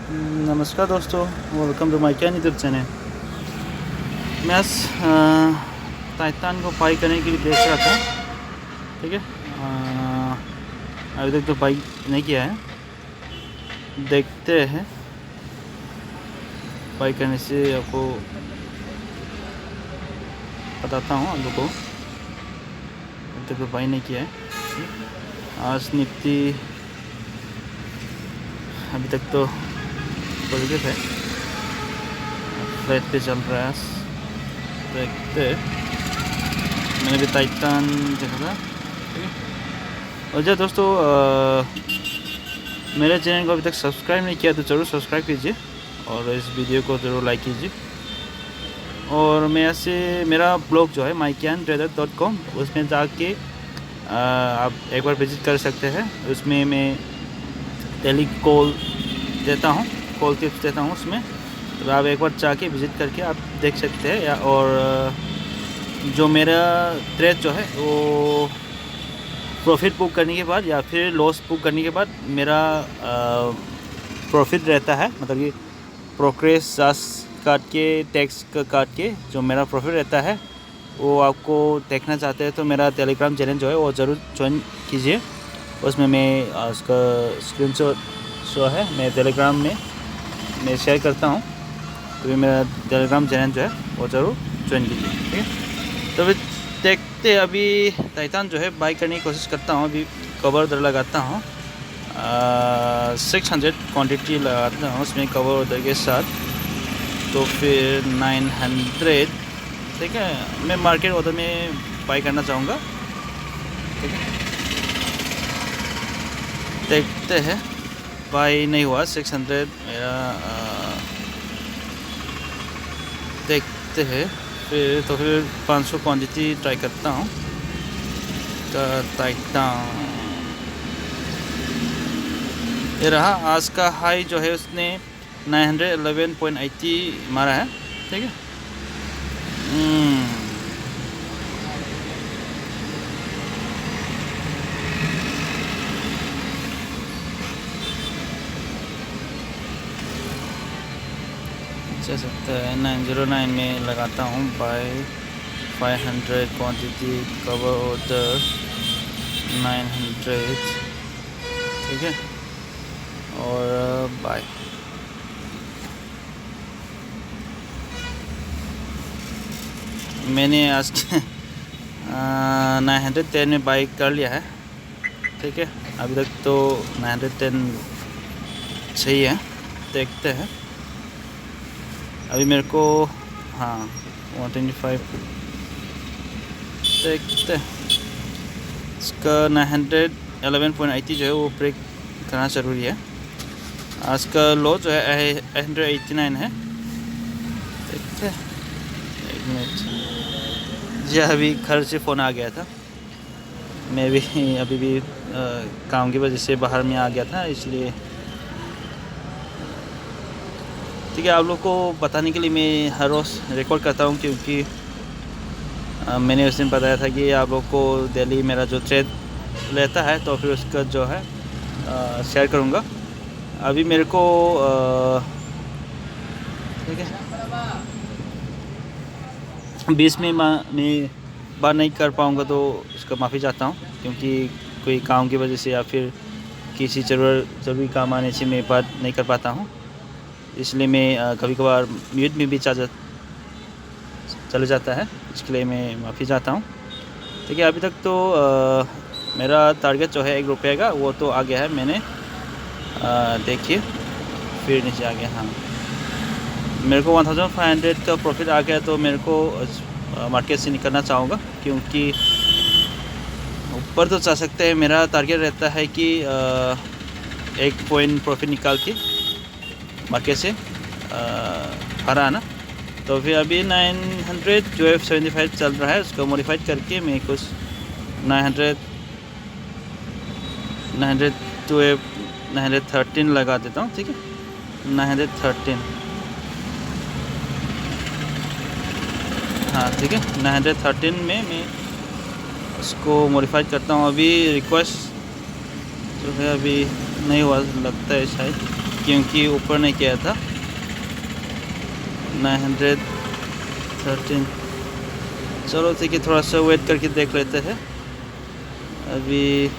नमस्कार दोस्तों, welcome to my YouTube channel. मैं आज टाइटन को बाई करने के लिए देख रहा था। ठीक है, अभी तक तो बाई नहीं किया है, देखते हैं। बाई करने से आपको बताता हूँ। आप लोगों को अभी तक तो बाई नहीं किया है। आज निफ्टी अभी तक तो पॉजिटिव है, फ्लैट पे चल रहा है। देखते, मैंने भी टाइटन देखा था। ठीक है, और जो दोस्तों मेरे चैनल को अभी तक सब्सक्राइब नहीं किया तो ज़रूर सब्सक्राइब कीजिए और इस वीडियो को ज़रूर लाइक कीजिए। और मैं ऐसे मेरा ब्लॉग जो है mycantrader.com, उसमें जाके आप एक बार विज़िट कर सकते हैं। उसमें मैं डेली कॉल देता हूँ, कॉल टिप्स देता हूँ उसमें। तो आप एक बार जाके विज़िट करके आप देख सकते हैं। और जो मेरा ट्रेड जो है वो प्रॉफिट बुक करने के बाद या फिर लॉस बुक करने के बाद मेरा प्रॉफिट रहता है, मतलब कि प्रोग्रेस काट के टैक्स का काट के जो मेरा प्रॉफिट रहता है वो आपको देखना चाहते हैं तो मेरा टेलीग्राम चैनल जो है वो ज़रूर ज्वाइन कीजिए। उसमें मैं उसका स्क्रीनशॉट जो है मैं टेलीग्राम में मैं शेयर करता हूँ, तो भी मेरा टेलीग्राम चैनल जो है वो ज़रूर ज्वाइन कीजिए। ठीक है, तो फिर देखते। अभी टाइटन जो है बाई करने की कोशिश करता हूँ। अभी कवर ऑर्डर लगाता हूँ, 600 क्वांटिटी लगाता हूँ उसमें कवर ऑर्डर के साथ। तो फिर 900, ठीक है, मैं मार्केट ऑर्डर में बाई करना चाहूँगा। ठीक है, देखते हैं। बाई नहीं हुआ 600 मेरा, देखते हैं फिर। तो फिर 500 क्वांटिटी ट्राई करता हूँ। टाइटन ये रहा। आज का हाई जो है उसने 911.80 मारा है। ठीक है, चल सकता है। 909 में लगाता हूँ बाय 500 क्वांटिटी कवर ऑर्डर 900। ठीक है, और बाय मैंने आज 910 में बाई कर लिया है। ठीक है, अभी तक तो 910 सही है। देखते हैं अभी मेरे को, हाँ 125 देखते हैं। इसका 911.80 जो है वो ब्रेक करना ज़रूरी है। आज का लो जो है 889 है। देखते हैं, एक मिनट जी। अभी घर से फ़ोन आ गया था, मैं भी अभी भी काम की वजह से बाहर में आ गया था, इसलिए। ठीक है, आप लोग को बताने के लिए मैं हर रोज़ रिकॉर्ड करता हूँ, क्योंकि मैंने उस दिन बताया था कि आप लोग को डेली मेरा जो ट्रेड लेता है तो फिर उसका जो है शेयर करूँगा। अभी मेरे को ठीक है 20 में मैं बात नहीं कर पाऊँगा तो इसका माफ़ी चाहता हूँ, क्योंकि कोई काम की वजह से या फिर किसी ज़रूरी काम आने से मैं बात नहीं कर पाता हूँ। इसलिए मैं कभी कभार म्यूट में भी चले जाता है, इसके लिए मैं माफ़ी चाहता हूँ। ठीक है, अभी तक तो मेरा टारगेट जो है ₹1 का वो तो आ गया है। मैंने देखिए फिर नीचे आ गया। हाँ, मेरे को 1500 का प्रॉफिट आ गया, तो मेरे को मार्केट से निकलना चाहूँगा, क्योंकि ऊपर तो जा सकते हैं। मेरा टारगेट रहता है कि 1 पॉइंट प्रॉफिट निकाल के मार्केट से बाहर आना। तो फिर अभी 975 चल रहा है, उसको मॉडिफाइड करके मैं कुछ 913 लगा देता हूँ। ठीक है, 913, हाँ ठीक है, 913 में मैं उसको मॉडिफाइड करता हूँ। अभी रिक्वेस्ट जो है अभी नहीं हुआ लगता है शायद। क्योंकि ऊपर नहीं किया था। 913। चलो ठीक है, थोड़ा सा वेट करके देख लेते हैं अभी।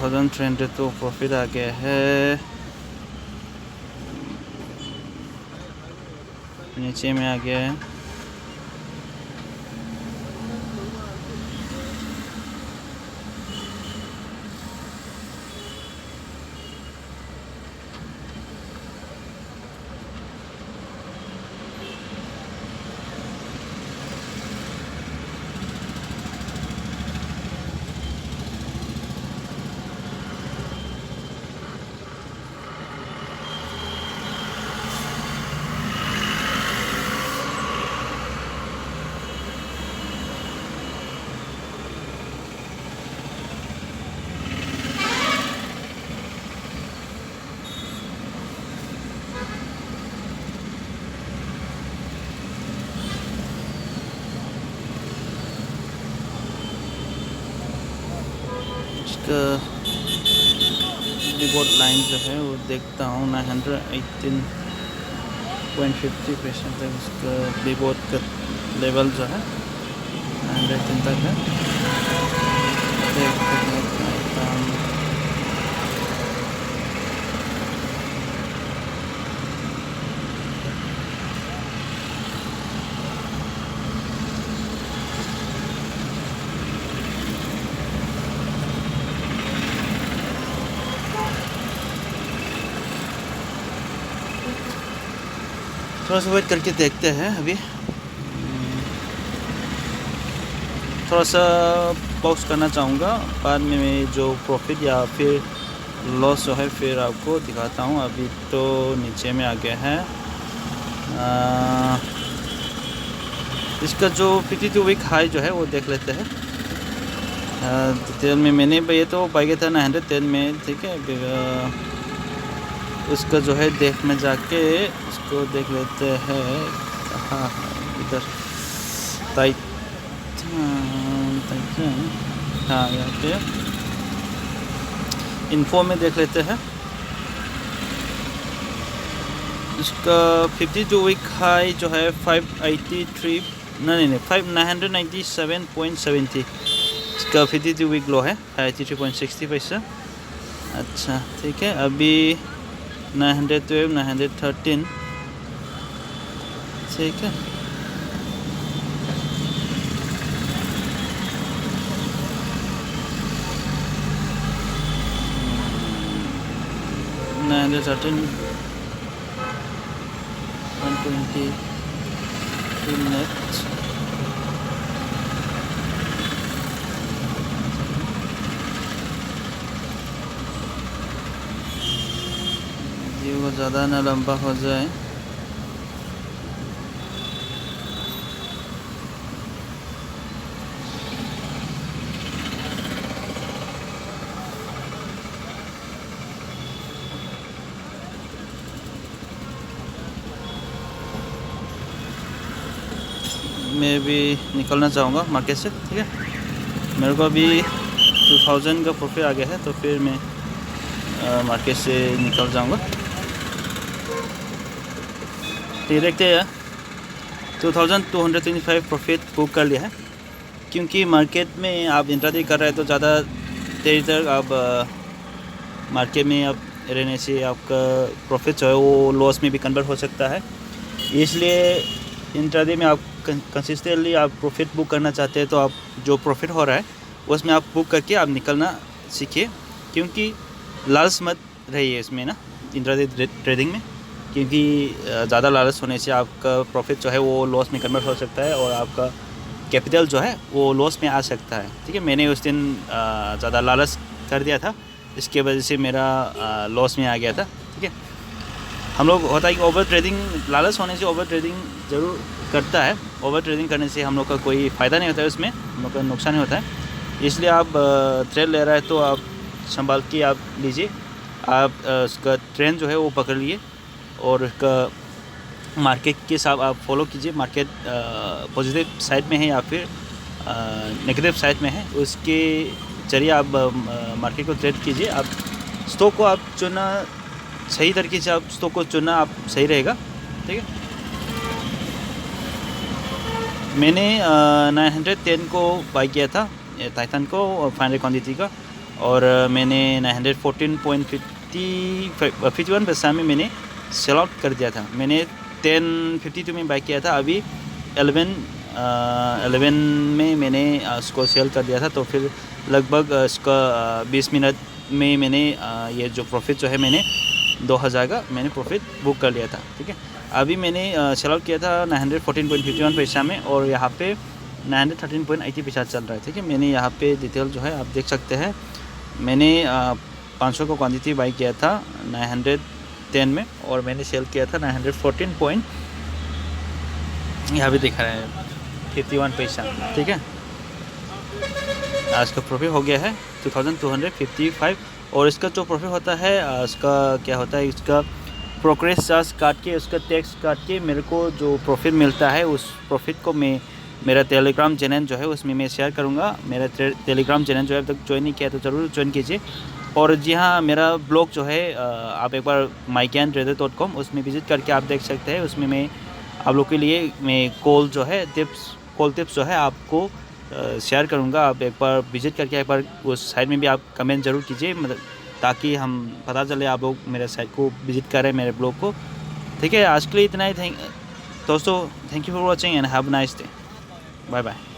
$1,300 तो प्रॉफिट आ गया है, नीचे में आ गया है। रिपोर्ट लाइन जो है वो देखता हूँ 918.50% तक इसका रिपोर्ट का लेवल जो है 918 तक है। देखता हूँ थोड़ा सा वेट करके देखते हैं अभी। थोड़ा सा पॉज करना चाहूँगा, बाद में मैं जो प्रॉफिट या फिर लॉस जो है फिर आपको दिखाता हूँ। अभी तो नीचे में आ गया है। इसका जो 52 वीक हाई जो है वो देख लेते हैं डिटेल में। मैंने ये तो बाई गया था 910 में, ठीक है। उसका जो है देख में जाके इसको देख लेते हैं। हाँ इधर हाँ यहाँ पे इन्फो में देख लेते हैं। इसका 52 वीक हाई जो है 593 नहीं 997.70। इसका 52 वीक लो है 83.60 पैसा। अच्छा ठीक है, अभी 912 913 ठीक है। $913 120 net। वो ज़्यादा ना लंबा हो जाए। मैं भी निकलना चाहूँगा मार्केट से, ठीक है। मेरे को अभी 2000 का प्रॉफिट आ गया है, तो फिर मैं मार्केट से निकल जाऊँगा। देखते हैं 2225 प्रॉफिट बुक कर लिया है। क्योंकि मार्केट में आप इंट्राडे कर रहे हैं तो ज़्यादा देर तक आप मार्केट में आप रहने से आपका प्रॉफिट जो है वो लॉस में भी कन्वर्ट हो सकता है। इसलिए इंट्राडे में आप कंसिस्टेंटली आप प्रॉफिट बुक करना चाहते हैं तो आप जो प्रॉफिट हो रहा है उसमें आप बुक करके आप निकलना सीखिए। क्योंकि लालच मत रहिए इसमें ना इंट्राडे ट्रेडिंग में, क्योंकि ज़्यादा लालच होने से आपका प्रॉफिट जो है वो लॉस में कन्वर्ट हो सकता है और आपका कैपिटल जो है वो लॉस में आ सकता है, ठीक है। मैंने उस दिन ज़्यादा लालच कर दिया था, इसके वजह से मेरा लॉस में आ गया था, ठीक है। हम लोग होता है कि ओवर ट्रेडिंग, लालच होने से ओवर ट्रेडिंग ज़रूर करता है। ओवर ट्रेडिंग करने से हम लोग का कोई फ़ायदा नहीं होता है, उसमें हम लोग का नुकसान ही होता है। इसलिए आप ट्रेड ले रहा है तो आप संभाल के आप लीजिए। आप उसका ट्रेंड जो है वो पकड़ लिए और उसका मार्केट के साथ आप फॉलो कीजिए। मार्केट पॉजिटिव साइड में है या फिर नेगेटिव साइड में है, उसके जरिए आप मार्केट को ट्रेड कीजिए। आप स्टॉक को आप चुनना सही तरीके से, आप स्टॉक को चुनना आप सही रहेगा, ठीक है। मैंने 910 को बाई किया था टाइटन को 500 क्वान्टिटी का, और मैंने 914.51 पैसा में मैंने सेल आउट कर दिया था। मैंने 1052 में बाई किया था, अभी 11 में मैंने उसको सेल कर दिया था। तो फिर लगभग इसका 20 मिनट में मैंने ये जो प्रॉफिट जो है मैंने 2000 का मैंने प्रॉफिट बुक कर लिया था, ठीक है। अभी मैंने सेल आउट किया था 914.51 पैसा में, और यहाँ पे 913.80 पैसा चल रहा है, ठीक है। मैंने यहाँ पे डिटेल जो है आप देख सकते हैं। मैंने 500 का क्वांटिटी बाई किया था 910 में, और मैंने सेल किया था 914 यहाँ पे दिखा रहा है 51 पैसा, ठीक है। आज का प्रॉफिट हो गया है 2255, और इसका जो प्रॉफिट होता है इसका क्या होता है, इसका प्रोग्रेस चार्ज काट के, उसका टैक्स काट के मेरे को जो प्रॉफिट मिलता है उस प्रॉफिट को मैं मेरा टेलीग्राम चैनल जो है उसमें मैं शेयर करूँगा। मेरा टेलीग्राम चैनल जो है अब तक ज्वाइन नहीं किया तो ज़रूर ज्वाइन कीजिए। और जी हाँ, मेरा ब्लॉग जो है आप एक बार mycantrader.com उसमें विज़िट करके आप देख सकते हैं। उसमें मैं आप लोग के लिए मैं कॉल टिप्स जो है आपको शेयर करूँगा। आप एक बार विज़िट करके एक बार उस साइट में भी आप कमेंट ज़रूर कीजिए, मतलब ताकि हम पता चले आप लोग मेरे साइट को विज़िट करें, मेरे ब्लॉग को, ठीक है। आज के लिए इतना ही। दोस्तों, thank you for watching and have a nice day. Bye bye.